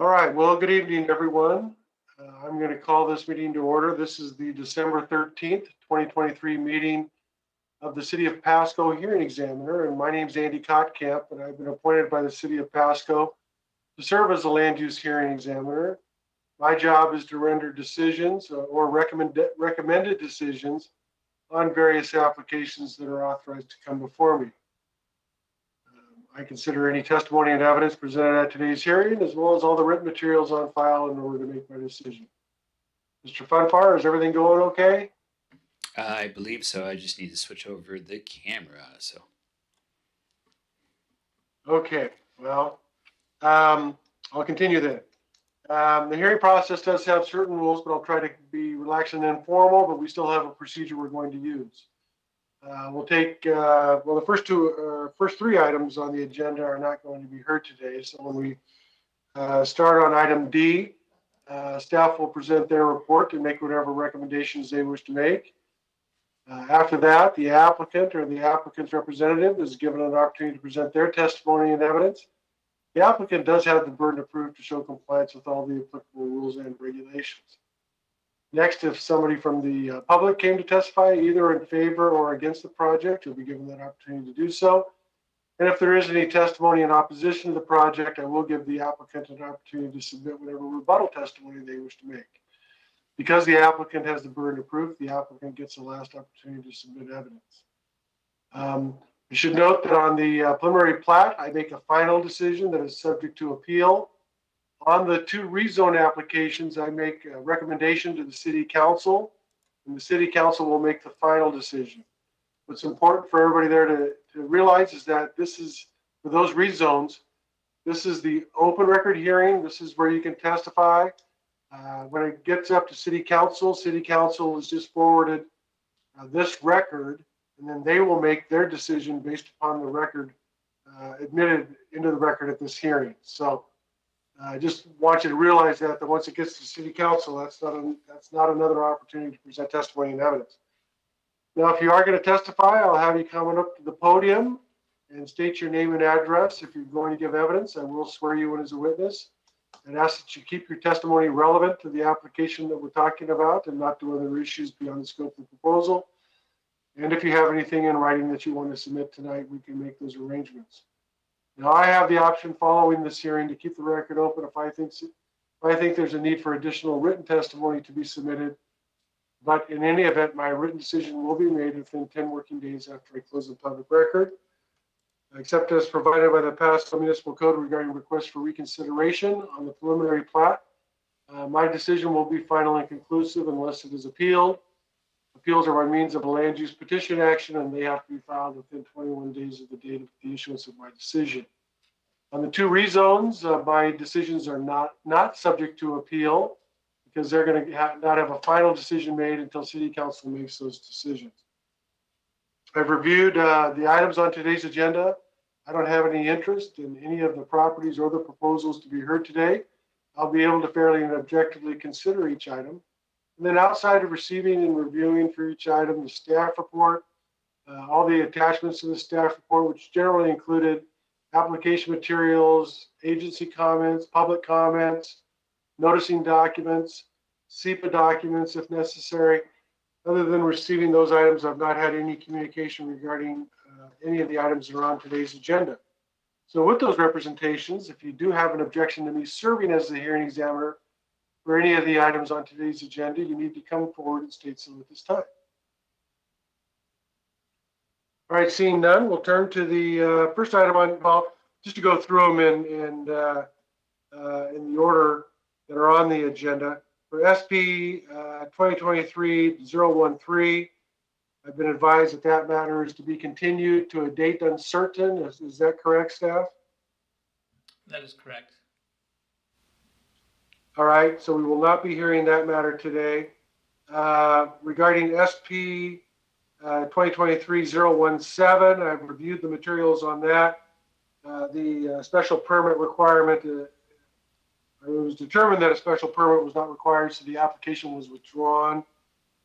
All right, well, good evening, everyone. I'm going to call this meeting to order. This is the December 13th, 2023 meeting of the City of Pasco Hearing Examiner, and my name is Andy Kottkamp, and I've been appointed by the City of Pasco to serve as a land use hearing examiner. My job is to render decisions or recommended decisions on various applications that are authorized to come before me. I consider any testimony and evidence presented at today's hearing, as well as all the written materials on file in order to make my decision. Mr. Funfar, is everything going okay? I believe so. I just need to switch over the camera. Okay, well, I'll continue then. The hearing process does have certain rules, but I'll try to be relaxed and informal, but we still have a procedure we're going to use. We'll take, the first three items on the agenda are not going to be heard today. So when we start on item D, staff will present their report and make whatever recommendations they wish to make. After that, the applicant or the applicant's representative is given an opportunity to present their testimony and evidence. The applicant does have the burden of proof to show compliance with all the applicable rules and regulations. Next, if somebody from the public came to testify either in favor or against the project, you'll be given that opportunity to do so. And if there is any testimony in opposition to the project, I will give the applicant an opportunity to submit whatever rebuttal testimony they wish to make. Because the applicant has the burden of proof, the applicant gets the last opportunity to submit evidence. You should note that on the preliminary plat, I make a final decision that is subject to appeal. On the two rezone applications, I make a recommendation to the city council, and the city council will make the final decision. What's important for everybody there to realize is that this is, for those rezones, this is the open record hearing. This is where you can testify. When it gets up to city council is just forwarded this record, and then they will make their decision based upon the record admitted into the record at this hearing. So I just want you to realize that once it gets to city council, that's not another opportunity to present testimony and evidence. Now, if you are going to testify, I'll have you come up to the podium and state your name and address. If you're going to give evidence, I will swear you in as a witness and ask that you keep your testimony relevant to the application that we're talking about and not to other issues beyond the scope of the proposal. And if you have anything in writing that you want to submit tonight, we can make those arrangements. Now, I have the option following this hearing to keep the record open if I think there's a need for additional written testimony to be submitted. But in any event, my written decision will be made within 10 working days after I close the public record, except as provided by the Pasco Municipal Code regarding requests for reconsideration on the preliminary plat. My decision will be final and conclusive unless it is appealed. Appeals are by means of a land use petition action, and they have to be filed within 21 days of the date of the issuance of my decision. On the two rezones, my decisions are not subject to appeal because they're going to not have a final decision made until city council makes those decisions. I've reviewed the items on today's agenda. I don't have any interest in any of the properties or the proposals to be heard today. I'll be able to fairly and objectively consider each item. And then outside of receiving and reviewing for each item, the staff report, all the attachments to the staff report, which generally included application materials, agency comments, public comments, noticing documents, SEPA documents if necessary. Other than receiving those items, I've not had any communication regarding any of the items that are on today's agenda. So with those representations, if you do have an objection to me serving as the hearing examiner for any of the items on today's agenda, you need to come forward and state so at this time. All right, seeing none, we'll turn to the first item on, well, just to go through them in the order that are on the agenda. For SP 2023-013, I've been advised that matter is to be continued to a date uncertain. Is that correct, staff? That is correct. All right, so we will not be hearing that matter today. Regarding SP 2023-017, I've reviewed the materials on that. The special permit requirement, it was determined that a special permit was not required, so the application was withdrawn,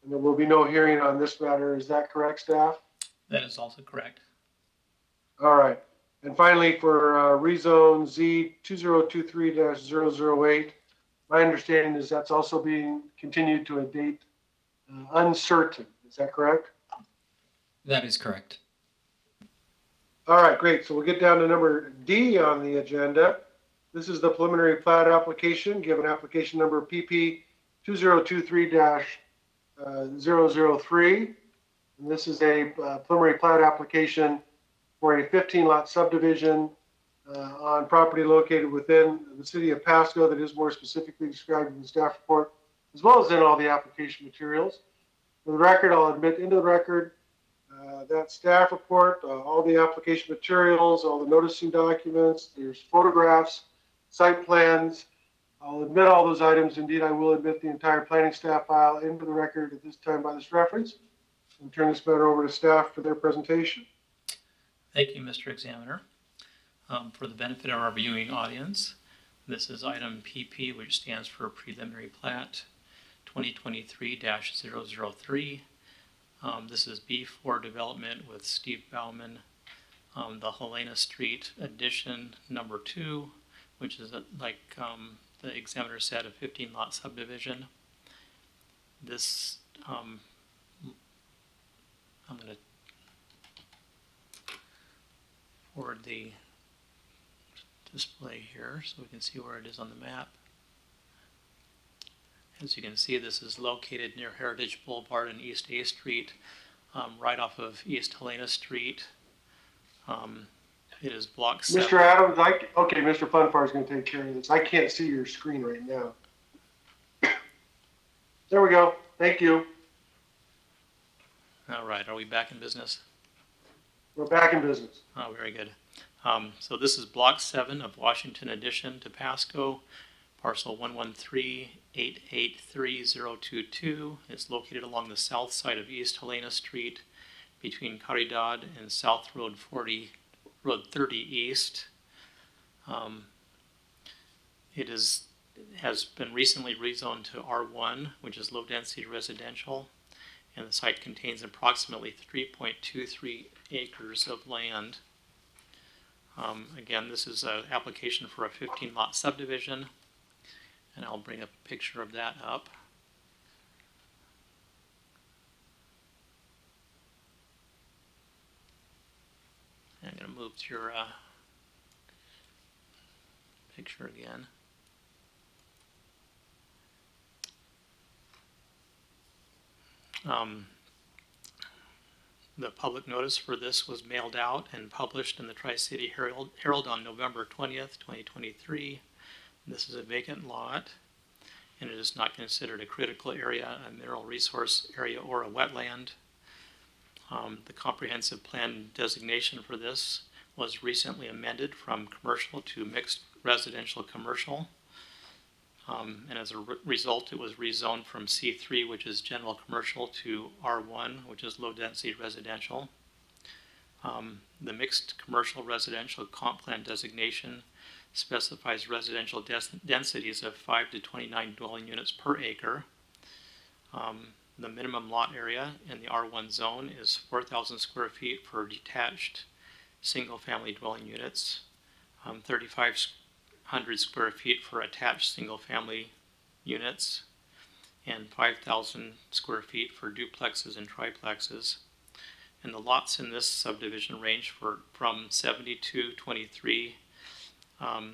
and there will be no hearing on this matter. Is that correct, staff? That is also correct. All right. And finally, for rezone Z 2023-008, my understanding is that's also being continued to a date uncertain. Is that correct? That is correct. All right, great. So we'll get down to number D on the agenda. This is the preliminary plat application, given application number PP 2023-003. And this is a preliminary plat application for a 15-lot subdivision on property located within the city of Pasco that is more specifically described in the staff report, as well as in all the application materials. For the record, I'll admit into the record that staff report, all the application materials, all the noticing documents, there's photographs, site plans. I'll admit all those items. Indeed, I will admit the entire planning staff file into the record at this time by this reference. And turn this matter over to staff for their presentation. Thank you, Mr. Examiner. For the benefit of our viewing audience, this is item PP, which stands for preliminary plat 2023-003. This is B4 development with Steve Bauman, the Helena Street addition number 2, which is like the examiner said, a 15-lot subdivision. This I'm going to forward the display here so we can see where it is on the map. As you can see, this is located near Heritage Boulevard and East A Street, right off of East Helena Street. It is block 7. Mr. Adams, okay, Mr. Funfar is going to take care of this. I can't see your screen right now. There we go. Thank you. All right, are we back in business? We're back in business. Oh, very good. So this is block 7 of Washington addition to Pasco, parcel 113-883-022. It's located along the south side of East Helena Street between Caridad and South Road 30 East. It has been recently rezoned to R1, which is low density residential, and the site contains approximately 3.23 acres of land. Again, this is an application for a 15-lot subdivision, and I'll bring a picture of that up. I'm going to move to your picture again. The public notice for this was mailed out and published in the Tri-City Herald on November 20th, 2023. This is a vacant lot, and it is not considered a critical area, a mineral resource area, or a wetland. The comprehensive plan designation for this was recently amended from commercial to mixed residential commercial. And as a result, it was rezoned from C3, which is general commercial, to R1, which is low density residential. The mixed commercial residential comp plan designation specifies residential densities of 5 to 29 dwelling units per acre. The minimum lot area in the R1 zone is 4,000 square feet for detached single-family dwelling units, 3,500 square feet for attached single-family units, and 5,000 square feet for duplexes and triplexes. And the lots in this subdivision range from 7,223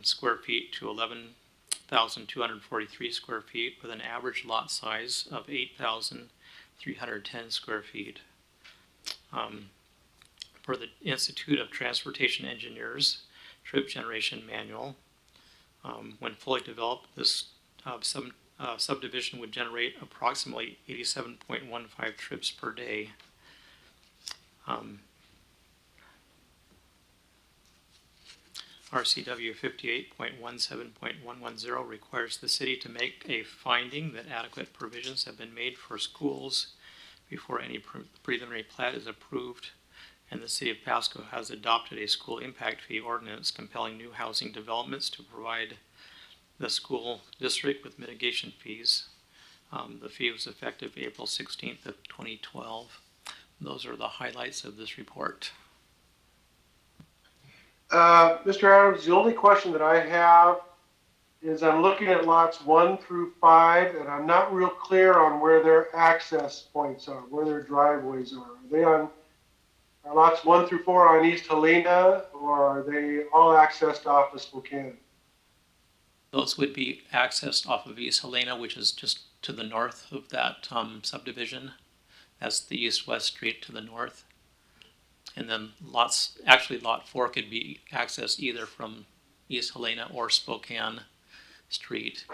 square feet to 11,243 square feet, with an average lot size of 8,310 square feet. For the Institute of Transportation Engineers Trip Generation Manual, when fully developed, this subdivision would generate approximately 87.15 trips per day. RCW 58.17.110 requires the city to make a finding that adequate provisions have been made for schools before any preliminary plat is approved, and the city of Pasco has adopted a school impact fee ordinance compelling new housing developments to provide the school district with mitigation fees. The fee was effective April 16th of 2012. Those are the highlights of this report. Mr. Adams, the only question that I have is I'm looking at lots 1 through 5, and I'm not real clear on where their access points are, where their driveways are. Are lots 1 through 4 on East Helena, or are they all accessed off of Spokane? Those would be accessed off of East Helena, which is just to the north of that subdivision. That's the east-west street to the north. And then lot 4 could be accessed either from East Helena or Spokane Street.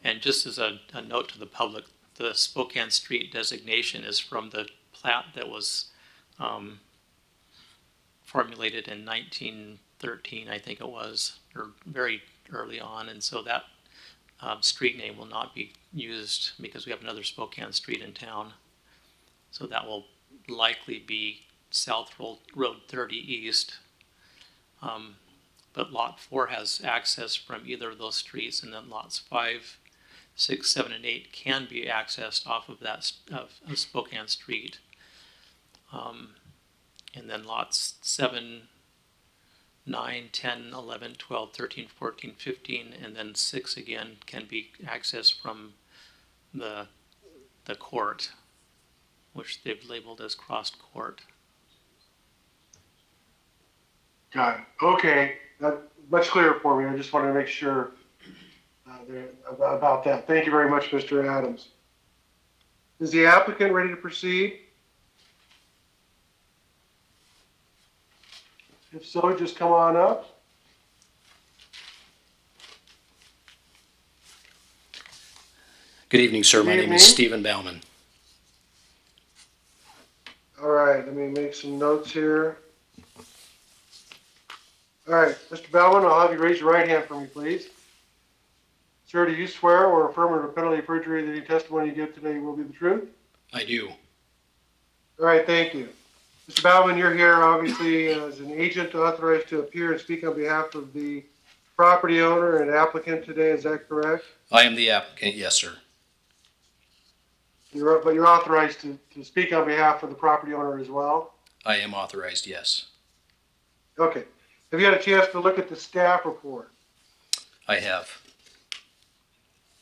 And just as a note to the public, the Spokane Street designation is from the plat that was formulated in 1913, I think it was, or very early on. And so that street name will not be used because we have another Spokane Street in town. So that will likely be South Road 30 East. But lot 4 has access from either of those streets, and then lots 5, 6, 7, and 8 can be accessed off of that of Spokane Street. And then lots 7, 9, 10, 11, 12, 13, 14, 15, and then 6 again can be accessed from the court, which they've labeled as crossed court. Got it. Okay, that's much clearer for me. I just wanted to make sure about that. Thank you very much, Mr. Adams. Is the applicant ready to proceed? If so, just come on up. Good evening, sir. Good My name evening. is Stephen Bauman. All right, let me make some notes here. All right, Mr. Bauman, I'll have you raise your right hand for me, please. Sir, do you swear or affirm under penalty of perjury that any testimony you give today will be the truth? I do. All right, thank you. Mr. Bauman, you're here obviously as an agent authorized to appear and speak on behalf of the property owner and applicant today, is that correct? I am the applicant, yes, sir. But you're authorized to speak on behalf of the property owner as well? I am authorized, yes. Okay. Have you had a chance to look at the staff report? I have.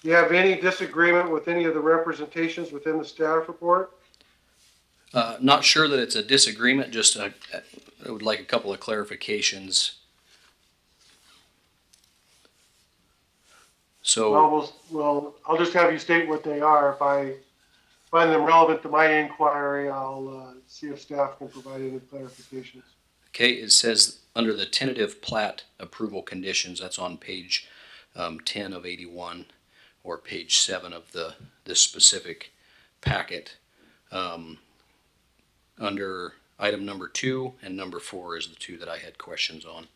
Do you have any disagreement with any of the representations within the staff report? Not sure that it's a disagreement, just I would like a couple of clarifications. So, Well, I'll just have you state what they are. If I find them relevant to my inquiry, I'll see if staff can provide any clarifications. okay, it says under the tentative plat approval conditions, that's on page 10 of 81 or page 7 of this specific packet. Under item number 2 and number 4 is the two that I had questions on.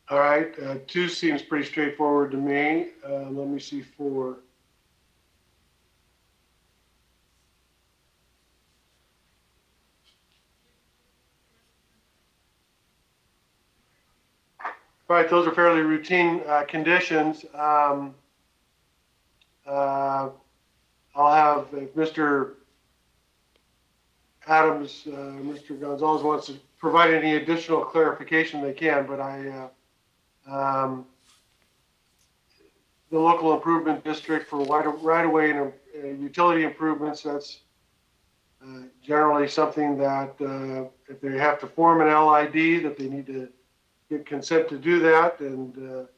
All right, 2 seems pretty straightforward to me. Let me see 4. All right, those are fairly routine conditions. I'll have, if Mr. Adams, Mr. Gonzalez wants to provide any additional clarification, they can, but the local improvement district for right-of-way and utility improvements, that's generally something that if they have to form an LID, that they need to get consent to do that, and the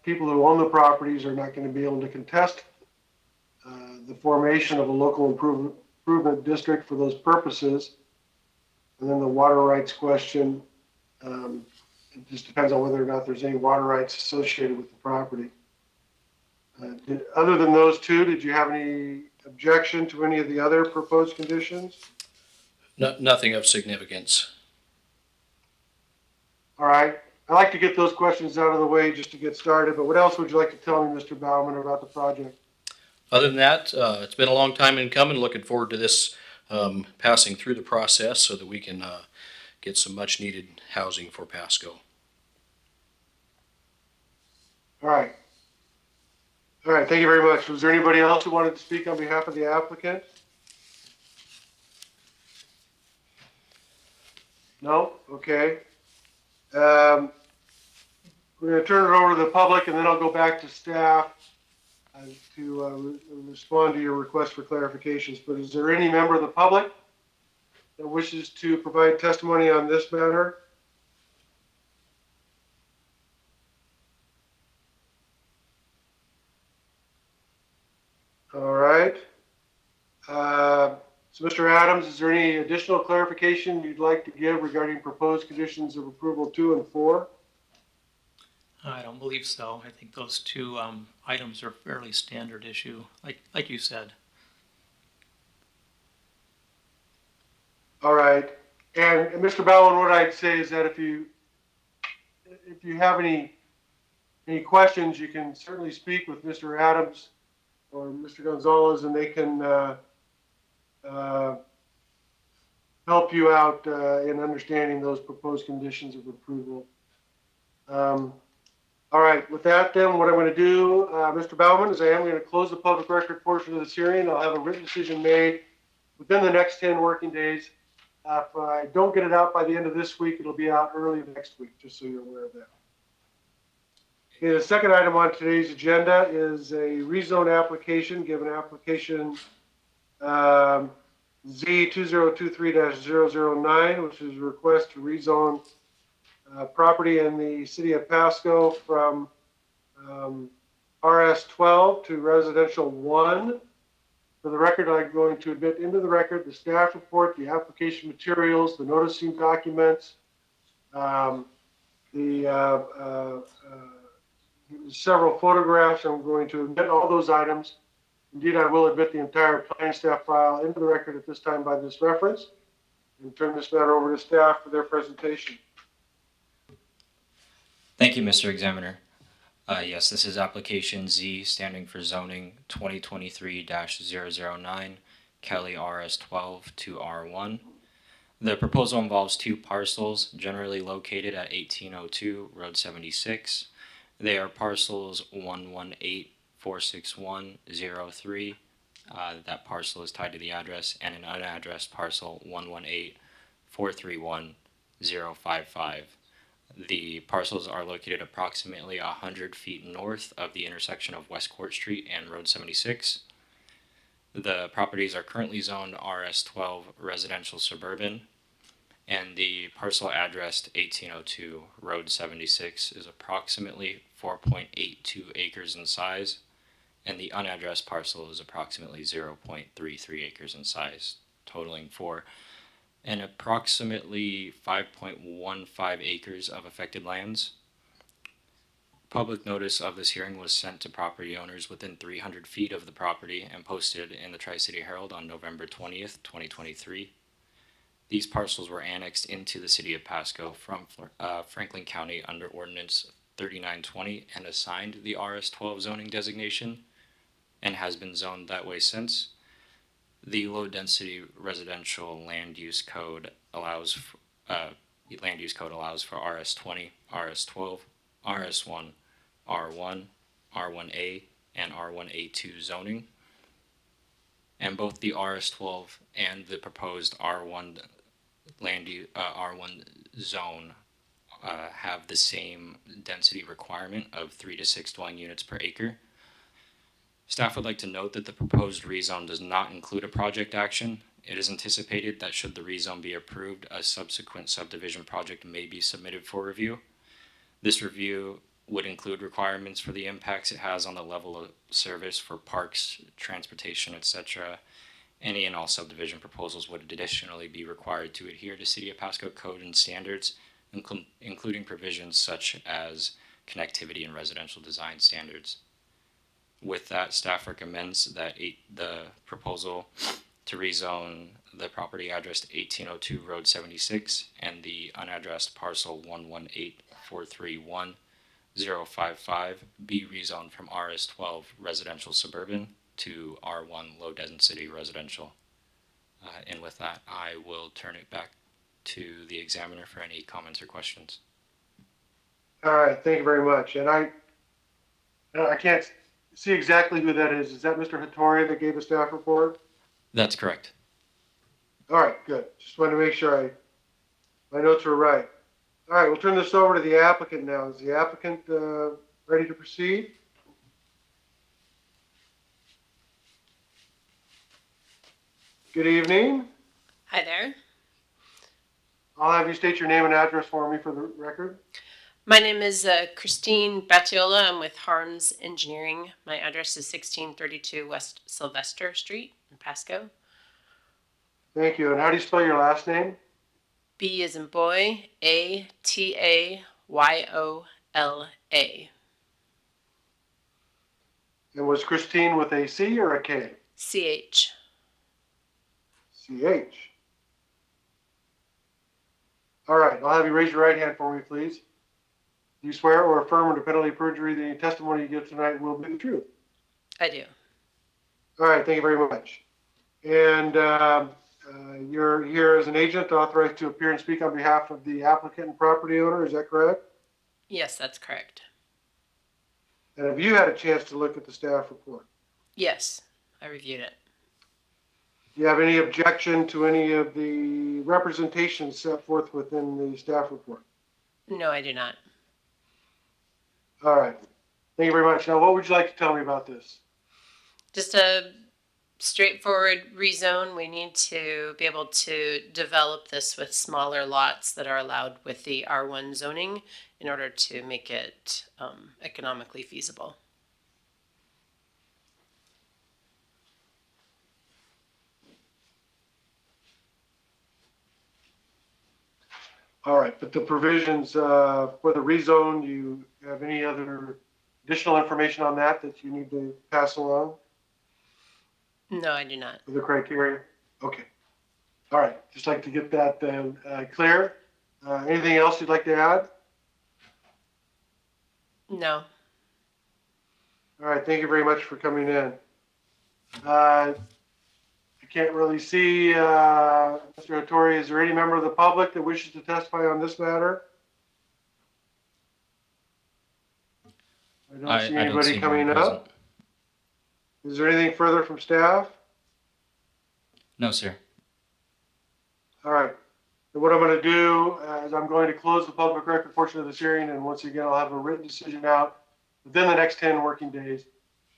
people who own the properties are not going to be able to contest the formation of a local improvement district for those purposes. And then the water rights question, it just depends on whether or not there's any water rights associated with the property. Other than those 2, did you have any objection to any of the other proposed conditions? Nothing of significance. All right. I like to get those questions out of the way just to get started, but what else would you like to tell me, Mr. Bauman, about the project? Other than that, it's been a long time in coming. Looking forward to this passing through the process so that we can get some much needed housing for Pasco. All right. All right, thank you very much. Was there anybody else who wanted to speak on behalf of the applicant? No? Okay. We're going to turn it over to the public, and then I'll go back to staff to respond to your request for clarifications. But is there any member of the public that wishes to provide testimony on this matter? All right. So Mr. Adams, is there any additional clarification you'd like to give regarding proposed conditions of approval 2 and 4? I don't believe so. I think those two items are fairly standard issue, like you said. All right. And Mr. Bowen, what I'd say is that if you have any questions, you can certainly speak with Mr. Adams or Mr. Gonzalez, and they can help you out in understanding those proposed conditions of approval. All right, with that then, what I'm going to do, Mr. Baumann, is I am going to close the public record portion of this hearing. I'll have a written decision made within the next 10 working days. If I don't get it out by the end of this week, it'll be out early next week, just so you're aware of that. Okay, the second item on today's agenda is a rezone application, given application Z2023-009, which is a request to rezone property in the city of Pasco from RS12 to residential 1. For the record, I'm going to admit into the record the staff report, the application materials, the noticing documents, several photographs. I'm going to admit all those items. Indeed, I will admit the entire planning staff file into the record at this time by this reference, and turn this matter over to staff for their presentation. Thank you, Mr. Examiner. Yes, this is application Z, standing for zoning 2023-009, Kelly RS12 to R1. The proposal involves two parcels generally located at 1802 Road 76. They are parcels 118-46103. That parcel is tied to the address, and an unaddressed parcel 118-431-055. The parcels are located approximately 100 feet north of the intersection of West Court Street and Road 76. The properties are currently zoned RS12 residential suburban, and the parcel addressed 1802 Road 76 is approximately 4.82 acres in size, and the unaddressed parcel is approximately 0.33 acres in size, totaling for and approximately 5.15 acres of affected lands. Public notice of this hearing was sent to property owners within 300 feet of the property and posted in the Tri-City Herald on November 20th, 2023. These parcels were annexed into the city of Pasco from Franklin County under Ordinance 3920 and assigned the RS12 zoning designation and has been zoned that way since. The low-density residential land use code allows for RS20, RS12, RS1, R1, R1A, and R1A2 zoning. And both the RS12 and the proposed R1 R1 zone have the same density requirement of 3 to 6 dwelling units per acre. Staff would like to note that the proposed rezone does not include a project action. It is anticipated that should the rezone be approved, a subsequent subdivision project may be submitted for review. This review would include requirements for the impacts it has on the level of service for parks, transportation, etc. Any and all subdivision proposals would additionally be required to adhere to City of Pasco code and standards, including provisions such as connectivity and residential design standards. With that, staff recommends that the proposal to rezone the property addressed 1802 Road 76 and the unaddressed parcel 118-431-055 be rezoned from RS12 residential suburban to R1 low density residential. And with that, I will turn it back to the examiner for any comments or questions. All right, thank you very much. And I can't see exactly who that is. Is that Mr. Hattori that gave the staff report? That's correct. All right, good. Just wanted to make sure my notes were right. All right, we'll turn this over to the applicant now. Is the applicant ready to proceed? Good evening. Hi there. I'll have you state your name and address for me for the record. My name is Christine Battiola. I'm with Harms Engineering. My address is 1632 West Sylvester Street in Pasco. Thank you. And how do you spell your last name? B as in boy, Atayyola. And was Christine with a C or a K? CH. CH. All right, I'll have you raise your right hand for me, please. Do you swear or affirm under penalty of perjury the testimony you give tonight will be the truth? I do. All right, thank you very much. And you're here as an agent authorized to appear and speak on behalf of the applicant and property owner, is that correct? Yes, that's correct. And have you had a chance to look at the staff report? Yes, I reviewed it. Do you have any objection to any of the representations set forth within the staff report? No, I do not. All right, thank you very much. Now, what would you like to tell me about this? Just a straightforward rezone. We need to be able to develop this with smaller lots that are allowed with the R1 zoning in order to make it economically feasible. All right, but the provisions for the rezone, do you have any other additional information on that that you need to pass along? No, I do not. The criteria? Okay. All right, just like to get that clear. Anything else you'd like to add? No. All right, thank you very much for coming in. I can't really see Mr. Hattori. Is there any member of the public that wishes to testify on this matter? I don't see anybody coming up. Is there anything further from staff? No, sir. All right. And what I'm going to do is I'm going to close the public record portion of this hearing, and once again, I'll have a written decision out within the next 10 working days.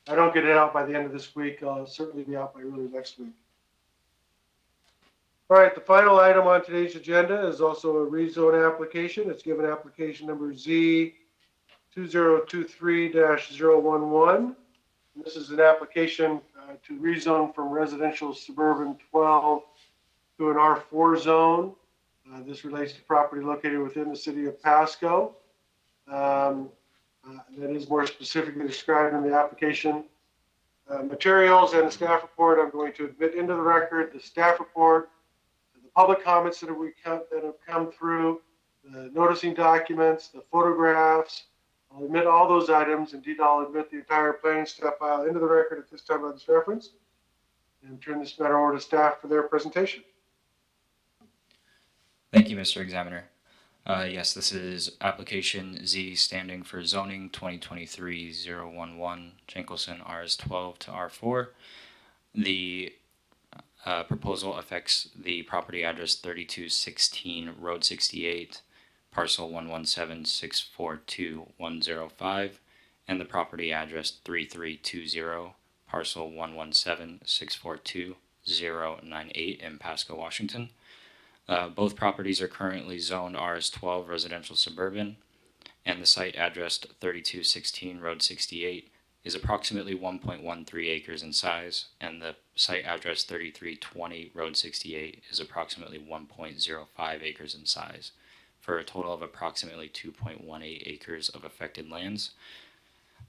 If I don't get it out by the end of this week, I'll certainly be out by early next week. All right, the final item on today's agenda is also a rezone application. It's given application number Z2023-011. This is an application to rezone from residential suburban 12 to an R4 zone. This relates to property located within the city of Pasco. That is more specifically described in the application materials and the staff report. I'm going to admit into the record the staff report, the public comments that have come through, the noticing documents, the photographs. I'll admit all those items. Indeed, I'll admit the entire planning staff file into the record at this time of this reference and turn this matter over to staff for their presentation. Thank you, Mr. Examiner. Yes, this is application Z standing for zoning 2023-011, Jenkelson RS12 to R4. The proposal affects the property address 3216 Road 68, parcel 117642105, and the property address 3320, parcel 117642098 in Pasco, Washington. Both properties are currently zoned RS12 residential suburban, and the site addressed 3216 Road 68 is approximately 1.13 acres in size, and the site address 3320 Road 68 is approximately 1.05 acres in size, for a total of approximately 2.18 acres of affected lands.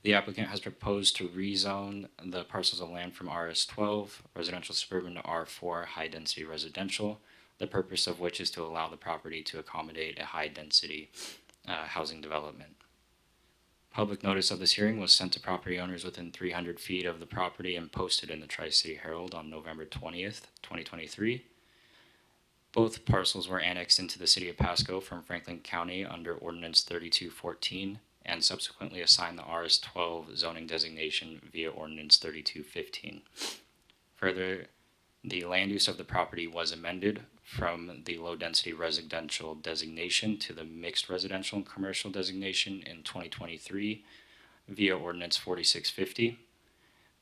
The applicant has proposed to rezone the parcels of land from RS12 residential suburban to R4 high density residential, the purpose of which is to allow the property to accommodate a high density housing development. Public notice of this hearing was sent to property owners within 300 feet of the property and posted in the Tri-City Herald on November 20th, 2023. Both parcels were annexed into the city of Pasco from Franklin County under Ordinance 3214 and subsequently assign the RS12 zoning designation via Ordinance 3215. Further, the land use of the property was amended from the low-density residential designation to the mixed residential and commercial designation in 2023 via Ordinance 4650.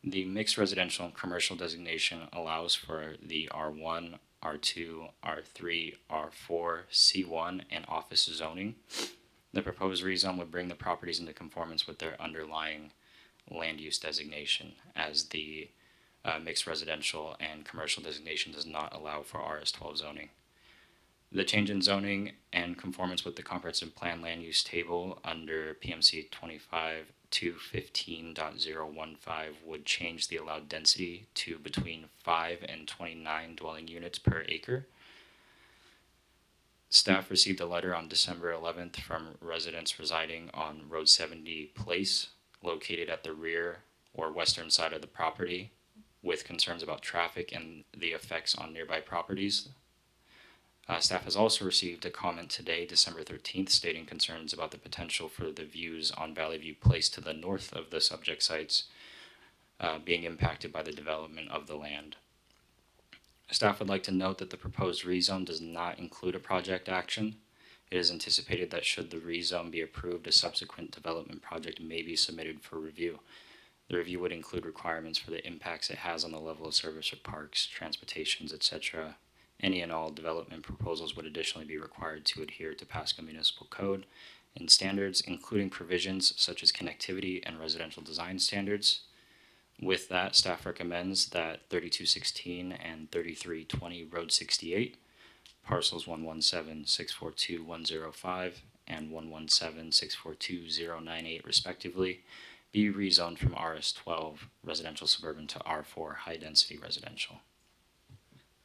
The mixed residential and commercial designation allows for the R1, R2, R3, R4, C1, and office zoning. The proposed rezone would bring the properties into conformance with their underlying land use designation, as the mixed residential and commercial designation does not allow for RS12 zoning. The change in zoning and conformance with the comprehensive plan land use table under PMC 25.215.015 would change the allowed density to between 5 and 29 dwelling units per acre. Staff received a letter on December 11th from residents residing on Road 70 Place, located at the rear or western side of the property, with concerns about traffic and the effects on nearby properties. Staff has also received a comment today, December 13th, stating concerns about the potential for the views on Valley View Place to the north of the subject sites being impacted by the development of the land. Staff would like to note that the proposed rezone does not include a project action. It is anticipated that should the rezone be approved, a subsequent development project may be submitted for review. The review would include requirements for the impacts it has on the level of service of parks, transportations, etc. Any and all development proposals would additionally be required to adhere to Pasco Municipal Code and standards, including provisions such as connectivity and residential design standards. With that, staff recommends that 3216 and 3320 Road 68, parcels 117-642-105 and 117-642-098 respectively, be rezoned from RS12 residential suburban to R4 high density residential.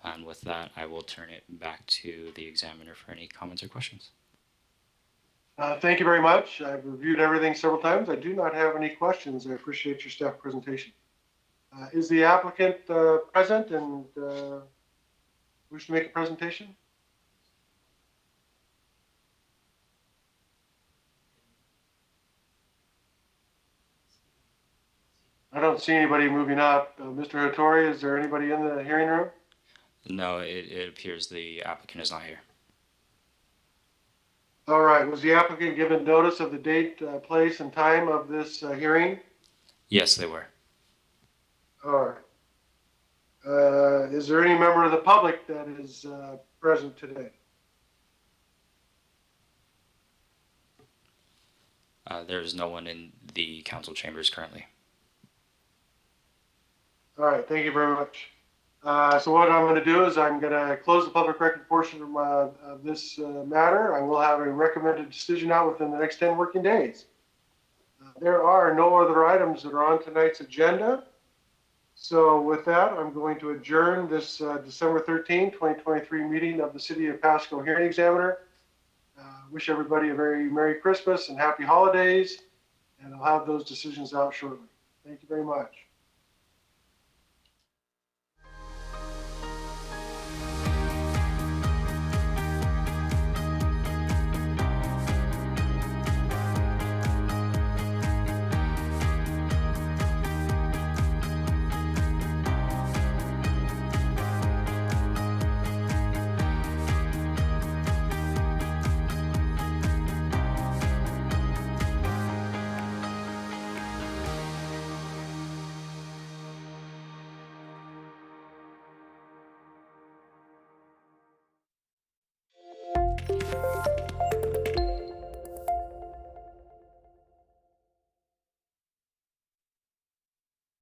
And with that, I will turn it back to the examiner for any comments or questions. Thank you very much. I've reviewed everything several times. I do not have any questions. I appreciate your staff presentation. Is the applicant present and wish to make a presentation? I don't see anybody moving up. Mr. Hattori, is there anybody in the hearing room? No, it appears the applicant is not here. All right. Was the applicant given notice of the date, place, and time of this hearing? Yes, they were. All right. Is there any member of the public that is present today? There's no one in the council chambers currently. All right. Thank you very much. So what I'm going to do is I'm going to close the public record portion of this matter. I will have a recommended decision out within the next 10 working days. There are no other items that are on tonight's agenda. So with that, I'm going to adjourn this December 13, 2023 meeting of the City of Pasco Hearing Examiner. Wish everybody a very Merry Christmas and Happy Holidays, and I'll have those decisions out shortly. Thank you very much.